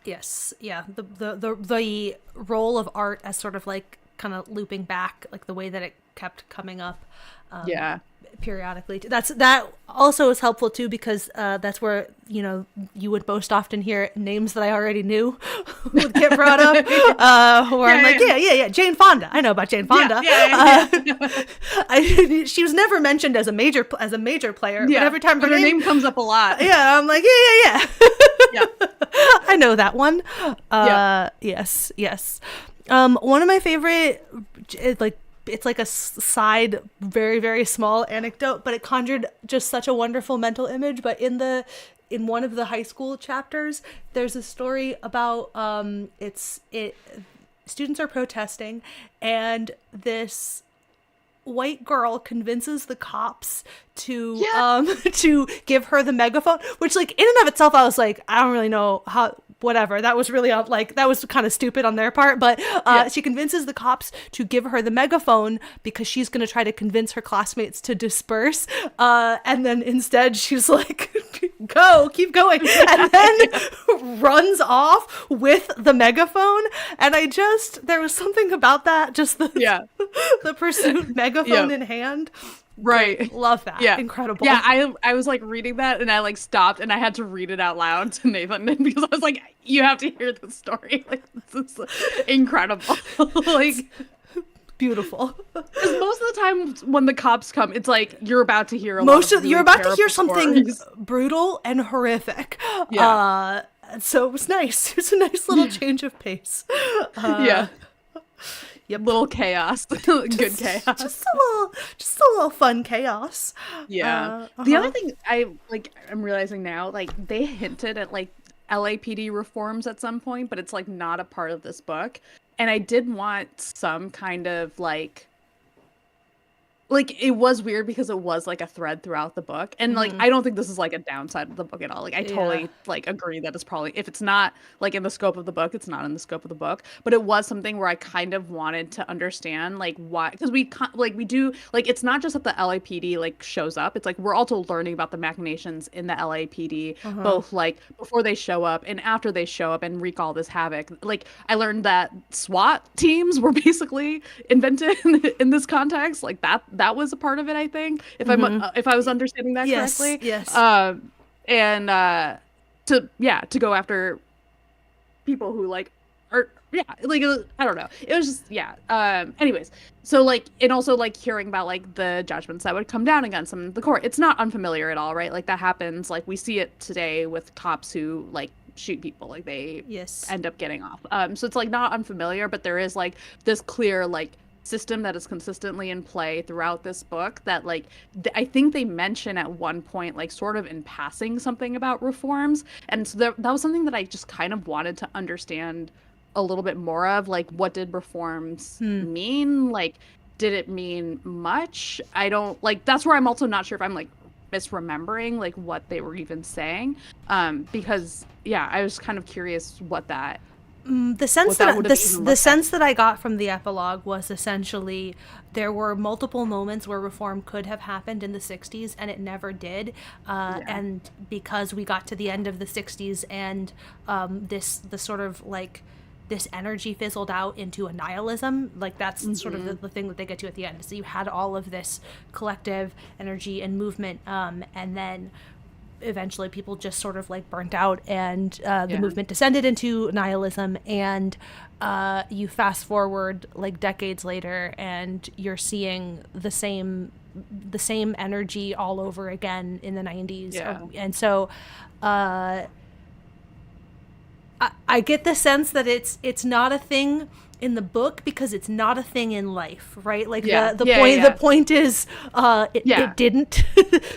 Yes. Yeah. The role of art as sort of like kind of looping back, like the way that it kept coming up Yeah. periodically. That also is helpful too because that's where you would most often hear names that I already knew would get brought up. Where I'm like, yeah, Jane Fonda. I know about Jane Fonda. She was never mentioned as a major player, but every time her name comes up a lot. Yeah, I'm like, yeah. Yeah. I know that one. Yes. One of my favorite, it's like a side, very, very small anecdote, but it conjured just such a wonderful mental image. But in one of the high school chapters, there's a story about students are protesting, and this white girl convinces the cops to to give her the megaphone, which like in and of itself I was like, I don't really know how, whatever, that was really like that was kind of stupid on their part, but she convinces the cops to give her the megaphone because she's going to try to convince her classmates to disperse, and then instead she's like keep going, and then runs off with the megaphone. And there was something about that, just the pursuit megaphone in hand. Right. Love that. Yeah. Incredible. Yeah, I was like reading that and I like stopped and I had to read it out loud to Nathan because I was like, you have to hear the story. Like this is incredible. Like beautiful. Because most of the time when the cops come, it's like you're about to hear you're about to hear something brutal and horrific. Yeah. So it was nice. It's a nice little change of pace. Yeah. Yep. Little chaos. Good chaos. Just a little fun chaos. Yeah. The other thing I'm realizing now, like they hinted at like LAPD reforms at some point, but it's like not a part of this book. And I did want some kind of like it was weird because it was like a thread throughout the book. And like I don't think this is like a downside of the book at all. Like I totally like agree that it's probably, if it's not like in the scope of the book, it's not in the scope of the book. But it was something where I kind of wanted to understand like why, because we do like, it's not just that the LAPD like shows up. It's like we're also learning about the machinations in the LAPD, both like before they show up and after they show up and wreak all this havoc. Like I learned that SWAT teams were basically invented in this context. Like that was a part of it, I think, if I was understanding that correctly. Yes. And to go after people who like are like I don't know. It was just anyways, so like, and also like hearing about like the judgments that would come down against them in the court. It's not unfamiliar at all, right? Like that happens. Like we see it today with cops who like shoot people, like they end up getting off. So it's like not unfamiliar, but there is like this clear like system that is consistently in play throughout this book that like I think they mention at one point like sort of in passing something about reforms, and so that was something that I just kind of wanted to understand a little bit more of, like what did reforms mean, like did it mean much? I don't like, that's where I'm also not sure if I'm like misremembering like what they were even saying, because I was kind of curious what that the sense that I got from the epilogue was essentially there were multiple moments where reform could have happened in the 60s and it never did, and because we got to the end of the 60s and the sort of like this energy fizzled out into a nihilism, like that's sort of the thing that they get to at the end. So you had all of this collective energy and movement, and then eventually people just sort of like burnt out and the movement descended into nihilism, and you fast forward like decades later and you're seeing the same energy all over again in the 90s. And so I get the sense that it's not a thing in the book because it's not a thing in life, right? Like the point is it didn't.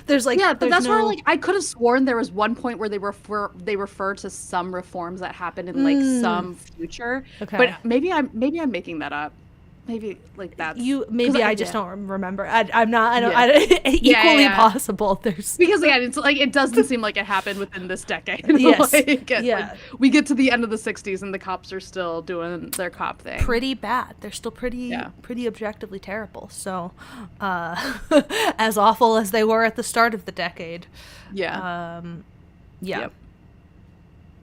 There's like but that's where like I could have sworn there was one point where they refer to some reforms that happened in like some future. Okay. But maybe I'm making that up. Maybe like that's I just don't remember. I'm not. I don't. Equally possible. There's because again, it's like it doesn't seem like it happened within this decade. Yes. Like, we get to the end of the '60s and the cops are still doing their cop thing. Pretty bad. They're still pretty objectively terrible. So, as awful as they were at the start of the decade. Yeah. Yeah.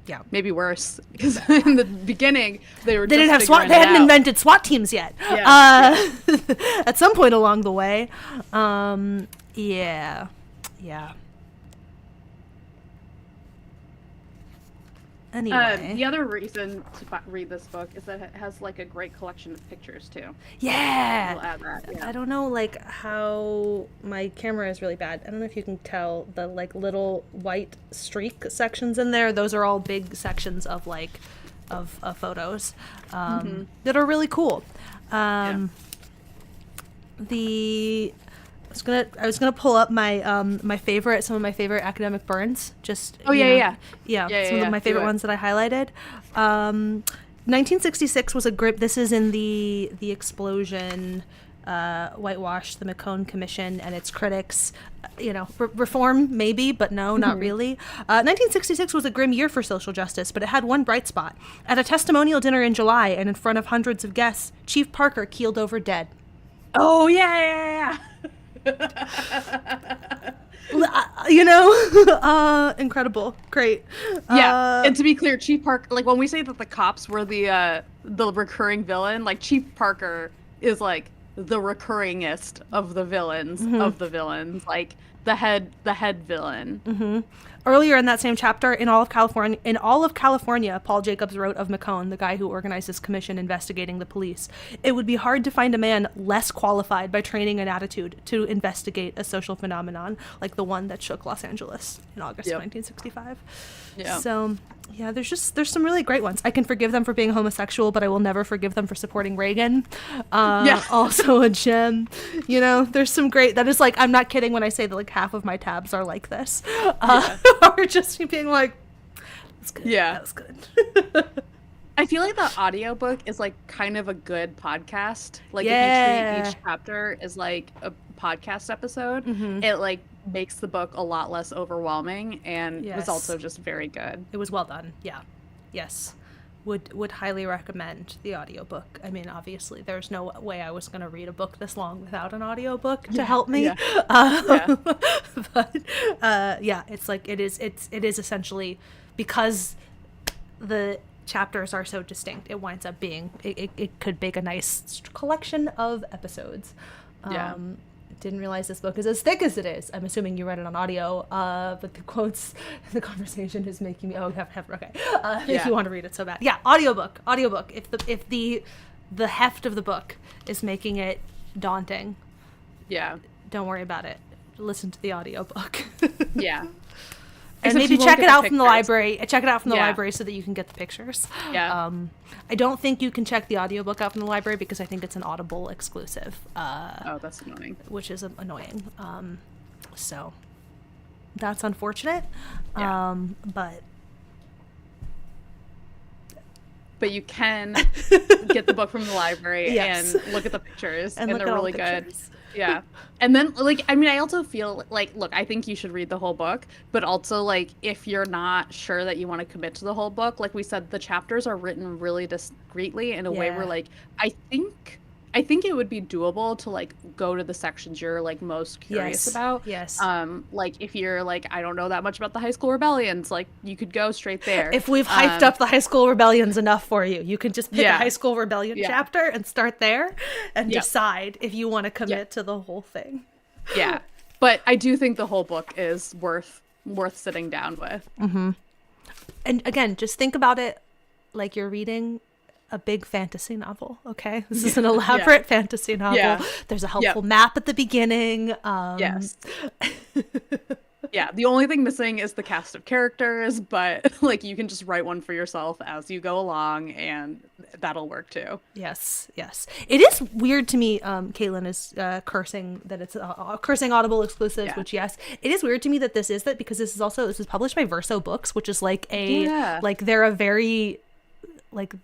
Yeah, maybe worse because in the beginning they didn't have SWAT. They hadn't invented SWAT teams yet. At some point along the way, yeah. Anyway, the other reason to read this book is that it has like a great collection of pictures too. Yeah, we'll add that. Yeah. I don't know like how my camera is really bad. I don't know if you can tell the like little white streak sections in there. Those are all big sections of like of photos that are really cool. I was gonna pull up my some of my favorite academic burns. Just some of my favorite ones that I highlighted. 1966 was a grip. This is in the explosion, whitewash the McCone Commission and its critics. Reform maybe, but no, not really. 1966 was a grim year for social justice, but it had one bright spot. At a testimonial dinner in July and in front of hundreds of guests, Chief Parker keeled over dead. Oh yeah. Incredible, great. And to be clear, Chief Parker, like when we say that the cops were the recurring villain, like Chief Parker is like the recurringest of the villains like the head villain. Earlier in that same chapter, in all of California, Paul Jacobs wrote of McCone, the guy who organized this commission investigating the police, "It would be hard to find a man less qualified by training and attitude to investigate a social phenomenon like the one that shook Los Angeles in August of 1965. Yeah. So, yeah, there's some really great ones. I can forgive them for being homosexual, but I will never forgive them for supporting Reagan. Also a gem. There's some great. That is like, I'm not kidding when I say that like half of my tabs are like this. Or just being like, that's good. Yeah, that was good. I feel like the audiobook is like kind of a good podcast. Like if you treat each chapter as like a podcast episode, it like makes the book a lot less overwhelming and was also just very good. It was well done. Yeah. Yes. Would highly recommend the audiobook. I mean, obviously there's no way I was going to read a book this long without an audiobook to help me. But it's like it is essentially, because the chapters are so distinct, it winds up being it could make a nice collection of episodes. Didn't realize this book is as thick as it is. I'm assuming you read it on audio, but the quotes, the conversation is making me. If you want to read it so bad, audiobook. If the heft of the book is making it daunting, don't worry about it. Listen to the audiobook. And maybe check it out from the library. Check it out from the library so that you can get the pictures. I don't think you can check the audiobook out from the library because I think it's an Audible exclusive. That's annoying. Which is annoying. So that's unfortunate. But you can get the book from the library and look at the pictures, and they're really good. Yeah. And then, like, I mean, I also feel like, look, I think you should read the whole book, but also, like, if you're not sure that you want to commit to the whole book, like we said, the chapters are written really discreetly in a way where, like, I think it would be doable to, like, go to the sections you're, like, most curious about. Like, if you're, like, I don't know that much about the high school rebellions, like, you could go straight there. If we've hyped up the high school rebellions enough for you, you can just pick a high school rebellion chapter and start there and decide if you want to commit to the whole thing. Yeah. But I do think the whole book is worth sitting down with. And again, just think about it like you're reading a big fantasy novel. Okay, this is an elaborate fantasy novel. There's a helpful map at the beginning. The only thing missing is the cast of characters, but like you can just write one for yourself as you go along, and that'll work too. Yes. It is weird to me. Caitlin is cursing that it's cursing Audible exclusives, which yes, it is weird to me that this is that because this is published by Verso Books, which is like like they're a very like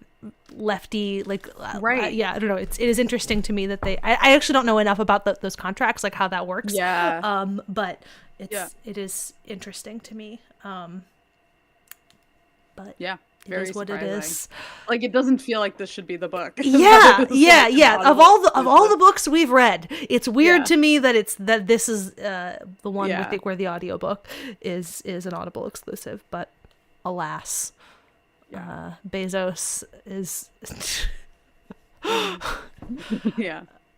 lefty right. I don't know. It is interesting to me that I actually don't know enough about those contracts, like how that works. But it is interesting to me. But very it is what surprising. it is. Like it doesn't feel like this should be the book. Yeah. Of all the books we've read, it's weird to me that this is the one where the audiobook is an Audible exclusive. But alas, Bezos is.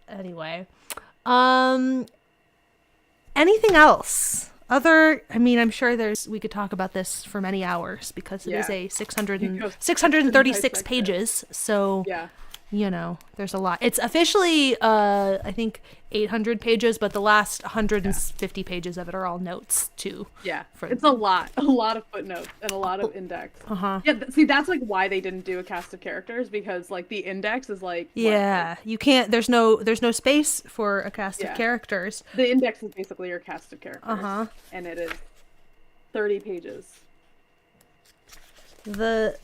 Anyway, anything else? I'm sure we could talk about this for many hours because it is a 636 pages. So, there's a lot. It's officially, I think 800 pages, but the last 150 pages of it are all notes too. It's a lot of footnotes and a lot of index. See, that's like why they didn't do a cast of characters, because like the index is like you can't. There's no space for a cast of characters. The index is basically your cast of characters, and it is 30 pages. The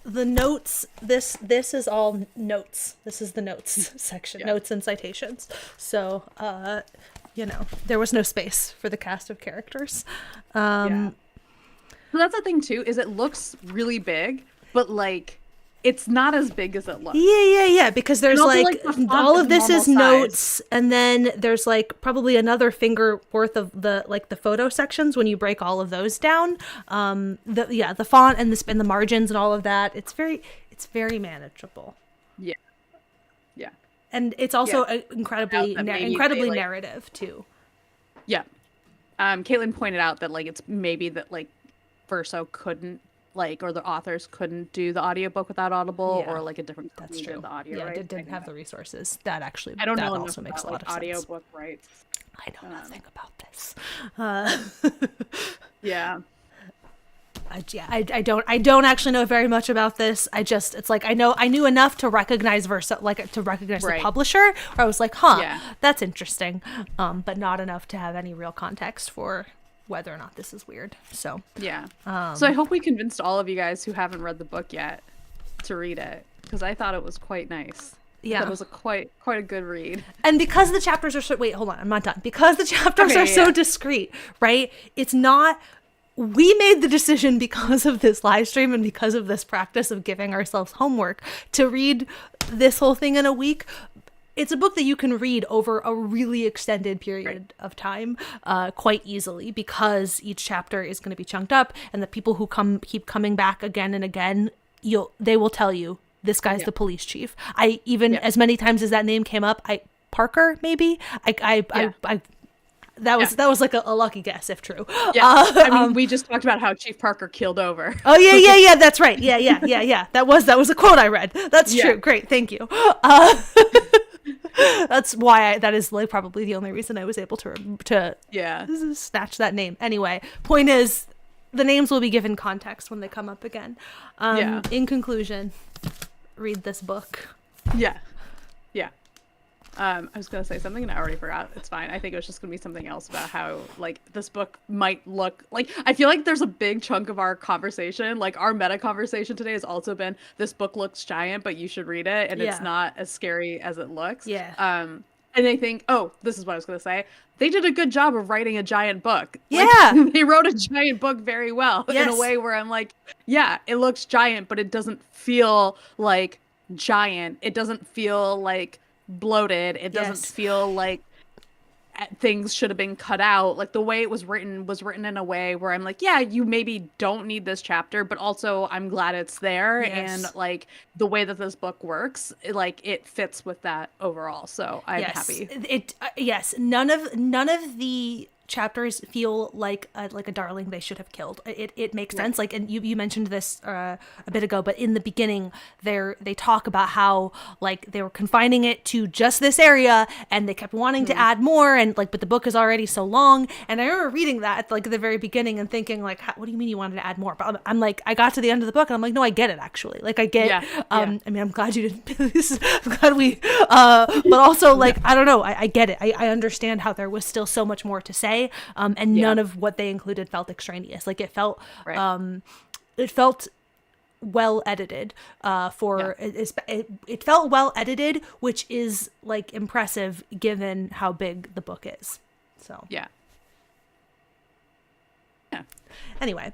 notes, this is all notes. This is the notes section, notes and citations. So there was no space for the cast of characters. So that's the thing too, is it looks really big, but like it's not as big as it looks. Yeah. Because there's like all of this is notes, and then there's like probably another finger worth of the photo sections when you break all of those down. The font and the margins and all of that. It's very manageable. Yeah. And it's also incredibly narrative too. Yeah. Caitlin pointed out that like it's maybe that like Verso couldn't or the authors couldn't do the audiobook without Audible or like a different company did the audio. Yeah, it didn't have the resources. That actually I don't know also makes a lot of sense. Audiobook rights. I know nothing about this. I don't actually know very much about this. It's like I knew enough to recognize Verso, to recognize the publisher. Where I was like, that's interesting, but not enough to have any real context for whether or not this is weird. So so I hope we convinced all of you guys who haven't read the book yet to read it, because I thought it was quite nice. It was quite a good read. And because the chapters are wait, hold on, I'm not done. Because the chapters are so discreet, right? It's not. We made the decision because of this live stream and because of this practice of giving ourselves homework to read this whole thing in a week. It's a book that you can read over a really extended period of time quite easily, because each chapter is going to be chunked up, and the people who keep coming back again and again, they will tell you this guy's the police chief. As many times as that name came up, Parker maybe that was like a lucky guess if true. We just talked about how Chief Parker keeled over. Oh yeah, that's right. Yeah. That was a quote I read. That's true. Great, thank you. That's why that is like probably the only reason I was able to snatch that name. Anyway, point is, the names will be given context when they come up again. In conclusion, read this book. I was going to say something and I already forgot. It's fine. I think it was just going to be something else about how like this book might look like. I feel like there's a big chunk of our conversation, like our meta conversation today, has also been this book looks giant, but you should read it, and it's not as scary as it looks. And I think, this is what I was going to say. They did a good job of writing a giant book. They wrote a giant book very well in a way where I'm like, it looks giant, but it doesn't feel like giant. It doesn't feel like bloated. It doesn't feel like things should have been cut out. Like the way it was written in a way where I'm like, you maybe don't need this chapter, but also I'm glad it's there. And like the way that this book works, it fits with that overall. So I'm happy. None of the chapters feel like a darling they should have killed. It makes sense. Like, and you mentioned this a bit ago, but in the beginning, they talk about how like they were confining it to just this area, and they kept wanting to add more, and like, but the book is already so long. And I remember reading that at like the very beginning and thinking like, what do you mean you wanted to add more? But I'm like, I got to the end of the book and I'm like, no, I get it actually. Like, I get. I mean, I'm glad you didn't. I'm glad we. But also like, I don't know. I get it. I understand how there was still so much more to say, and none of what they included felt extraneous. Like, it felt well edited. It felt well edited, which is like impressive given how big the book is. So yeah. Anyway,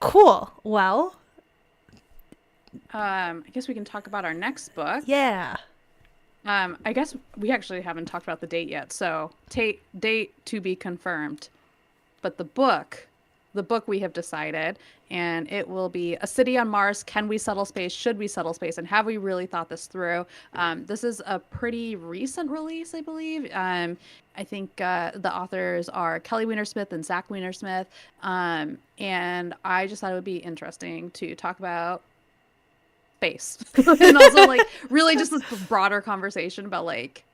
cool. Well, I guess we can talk about our next book. Yeah. I guess we actually haven't talked about the date yet, so date to be confirmed. But the book we have decided, and it will be A City on Mars. Can we settle space? Should we settle space? And have we really thought this through? This is a pretty recent release, I believe. I think the authors are Kelly Wiener Smith and Zach Wiener Smith. And I just thought it would be interesting to talk about space and also like really just this broader conversation about like,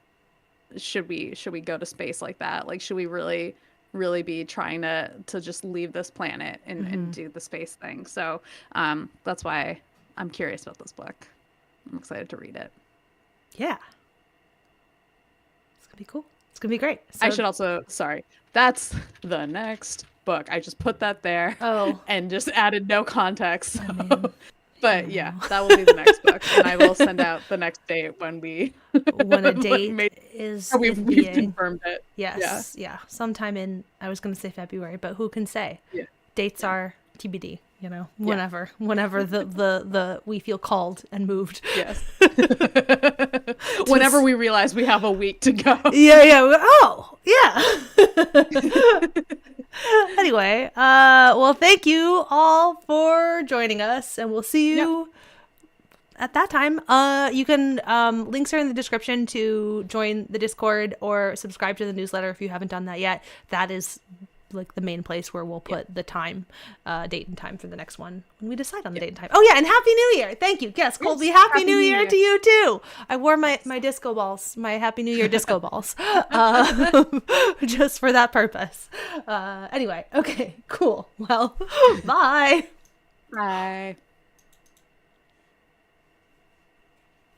should we go to space like that? Like, should we really be trying to just leave this planet and do the space thing? So that's why I'm curious about this book. I'm excited to read it. Yeah, it's gonna be cool. It's gonna be great. So, I should also, sorry, that's the next book. I just put that there and just added no context. So. But yeah, that will be the next book, and I will send out the next date when a date is we've confirmed it. Yes, yeah. Sometime in, I was going to say February, but who can say? Yeah. Dates are TBD. You know, whenever the we feel called and moved. Yes. Whenever we realize we have a week to go. Yeah. Oh, yeah. Anyway, well, thank you all for joining us, and we'll see you at that time. You can links are in the description to join the Discord or subscribe to the newsletter if you haven't done that yet. That is like the main place where we'll put the time, date and time for the next one when we decide on the date and time. Oh yeah, and Happy New Year! Thank you. Yes, Colby, Happy New Year to you too. I wore my disco balls, my Happy New Year disco balls, just for that purpose. Anyway, okay, cool. Well, bye. Bye.